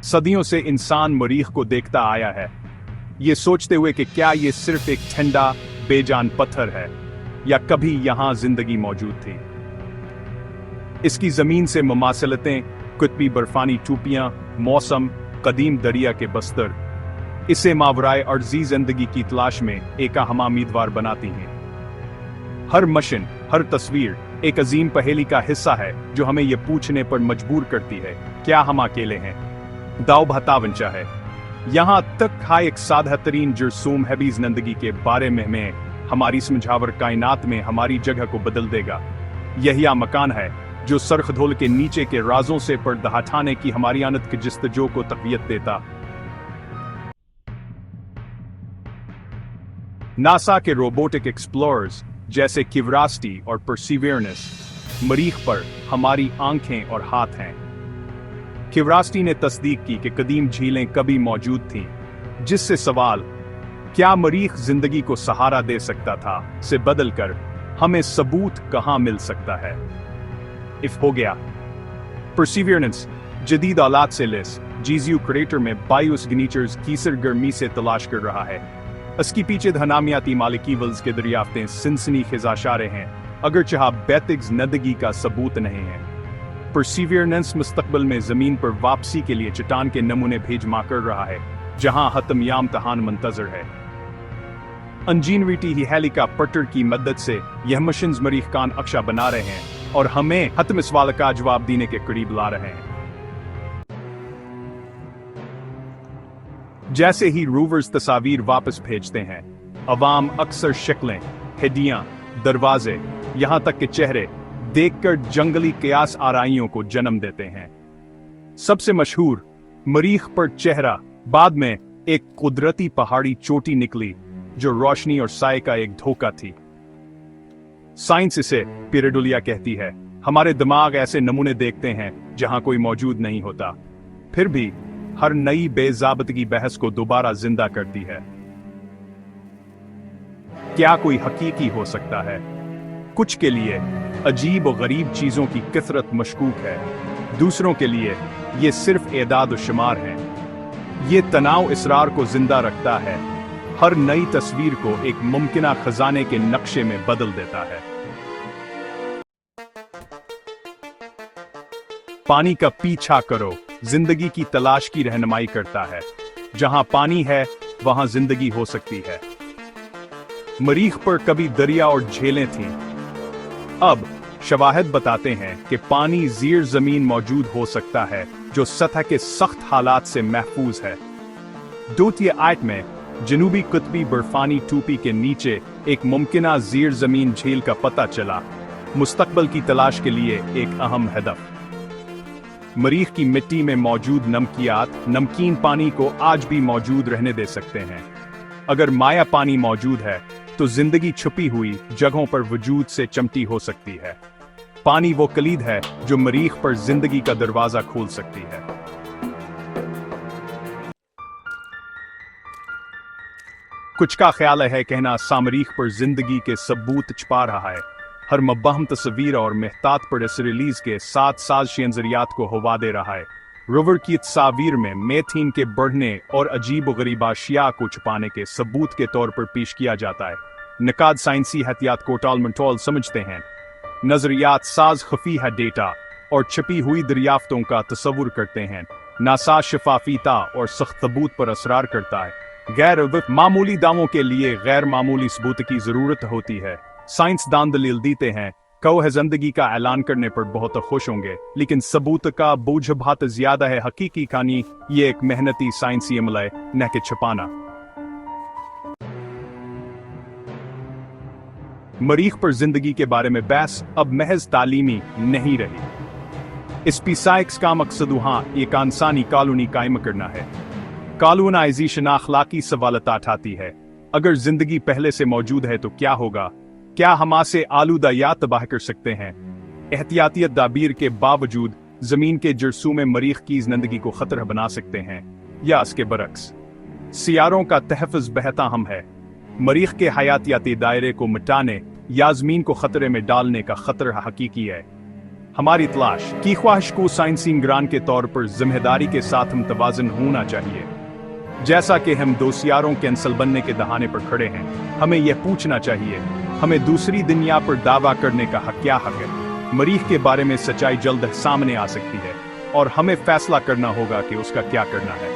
सदियों से इंसान मरीख को देखता आया है, ये सोचते हुए कि क्या ये सिर्फ एक ठंडा बेजान पत्थर है या कभी यहां जिंदगी मौजूद थी। इसकी जमीन से मुमासलतें, कुतबी बर्फानी टूपियां, मौसम, कदीम दरिया के बस्तर इसे मावराए अर्जी जिंदगी की तलाश में एक अहम उम्मीदवार बनाती हैं। हर मशीन, हर तस्वीर एक अजीम पहेली का हिस्सा है जो हमें यह पूछने पर मजबूर करती है, क्या हम अकेले हैं? दाव भतावंचा है। यहां तक एक सादा तरीन जरसूम है भी जिंदगी के बारे में हमारी समझावर कायनात में हमारी जगह को बदल देगा। यही मकान है जो सरखधोल के नीचे के राजों से पर्दा हटाने की हमारी आनत की जस्तजो को तकवीत देता। नासा के रोबोटिक एक्सप्लोरर्स जैसे क्यूरियोसिटी और परसिवियरेंस मरीख पर हमारी आंखें और हाथ हैं। क्यूरियोसिटी ने तस्दीक की कि कदीम झीलें कभी मौजूद थीं, जिससे सवाल क्या मरीख जिंदगी को सहारा दे सकता था से बदलकर हमें सबूत कहां मिल सकता है इफ हो गया। परसिवियरेंस जदीद औलाद से लेस जीजीयू क्रेटर में बायोस ग्नीचर्स की सरगर्मी से तलाश कर रहा है। इसके पीछे धनामियाती मालिकीवल्स के दरियाफ्तें सिनसनी खिजाशारे हैं, अगर चाह बैतिग्स नदगी का सबूत नहीं है। परसिवियरेंस मुस्तकबिल में जमीन पर वापसी के लिए चट्टान के नमूने भेजमा कर रहा है, जहां हतम याम तहान मंतजर है। इंजीनियरिटी ही हेलीकॉप्टर की मदद से यह मशीन्स मरीख कान अक्शा बना रहे हैं और हमें हतम सवाल का जवाब देने के करीब ला रहे हैं। जैसे ही रोवर्स तस्वीर वापस भेजते हैं, अवाम अक्सर शक्लें, हड्डियां, दरवाजे, यहां तक के चेहरे देखकर जंगली कयास आराइयों को जन्म देते हैं। सबसे मशहूर मरीख पर चेहरा बाद में एक कुदरती पहाड़ी चोटी निकली जो रोशनी और साए का एक धोखा थी। साइंस इसे पिरेडुलिया कहती है। हमारे दिमाग ऐसे नमूने देखते हैं जहां कोई मौजूद नहीं होता, फिर भी हर नई बेज़ाबतगी बहस को दोबारा जिंदा करती है। क्या कोई हकीकी हो सकता है? कुछ के लिए अजीब और गरीब चीजों की कसरत मशकूक है, दूसरों के लिए ये सिर्फ एदाद और शुमार है। ये तनाव इसरार को जिंदा रखता है, हर नई तस्वीर को एक मुमकिना खजाने के नक्शे में बदल देता है। पानी का पीछा करो जिंदगी की तलाश की रहनुमाई करता है। जहां पानी है वहां जिंदगी हो सकती है। मरीख पर कभी दरिया और झीलें थीं। अब शवाहिद बताते हैं कि पानी ज़ीर जमीन मौजूद हो सकता है जो सतह के सख्त हालात से महफूज है। 2008 में जनूबी कुतबी बर्फानी टूपी के नीचे एक मुमकिना ज़ीर जमीन झील का पता चला, मुस्तकबल की तलाश के लिए एक अहम हदफ। मरीख की मिट्टी में मौजूद नमकियात नमकीन पानी को आज भी मौजूद रहने दे सकते हैं। अगर माया पानी मौजूद है तो जिंदगी छुपी हुई जगहों पर वजूद से चमटी हो सकती है। पानी वो कलीद है जो मरीख पर जिंदगी का दरवाजा खोल सकती है। कुछ का ख्याल है कहना सामरीख पर जिंदगी के सबूत छुपा रहा है। हर मबहम तस्वीर और मेहतात पर इस रिलीज के साथ साजिशी नजरियात को हवा दे रहा है। रोवर की तस्वीर में मेथीन के बढ़ने और अजीब व गरीब अशिया को छुपाने के सबूत के तौर पर पेश किया जाता है। निकाद साइंसी हथियात को टाल मटोल समझते हैं। नजरियात साज खफी है डेटा और छिपी हुई दरियाफ्तों का तस्वुर करते हैं। नासा शफाफीता और सख्त सबूत पर असरार करता है। गैर मामूली दावों के लिए गैर मामूली सबूत की जरूरत होती है। साइंसदान दलील देते हैं कौ जिंदगी का ऐलान करने पर बहुत खुश होंगे, लेकिन सबूत का बोझ बहुत ज्यादा है। हकीकी कहानी ये एक मेहनती साइंसी अमल है, न कि छुपाना। मरीख पर जिंदगी के बारे में बहस अब महज तालीमी नहीं रही। इस पिसाइक्स का मकसद वहां एक इंसानी कॉलोनी कायम करना है। कॉलोनाइजेशन अखलाकी सवालत उठाती है। अगर जिंदगी पहले से मौजूद है तो क्या होगा? क्या हम आसे आलूदा या तबाह कर सकते हैं? एहतियाती तदाबीर के बावजूद जमीन के जरसूम में मरीख की जिंदगी को खतरा बना सकते हैं या इसके बरक्स? सियारों का तहफ़्फ़ुज़ बेहद अहम है। मरीख के हयातियाती दायरे को मिटाने या जमीन को खतरे में डालने का खतरा हकीकी है। हमारी तलाश की ख्वाहिश को साइंसी इंग्रान के तौर पर जिम्मेदारी के साथ मुतवाजन होना चाहिए। जैसा कि हम दो सियारों कैंसल बनने के दहाने पर खड़े हैं, हमें यह पूछना चाहिए, हमें दूसरी दुनिया पर दावा करने का हक क्या हक है? मरीख के बारे में सच्चाई जल्द सामने आ सकती है और हमें फैसला करना होगा कि उसका क्या करना है।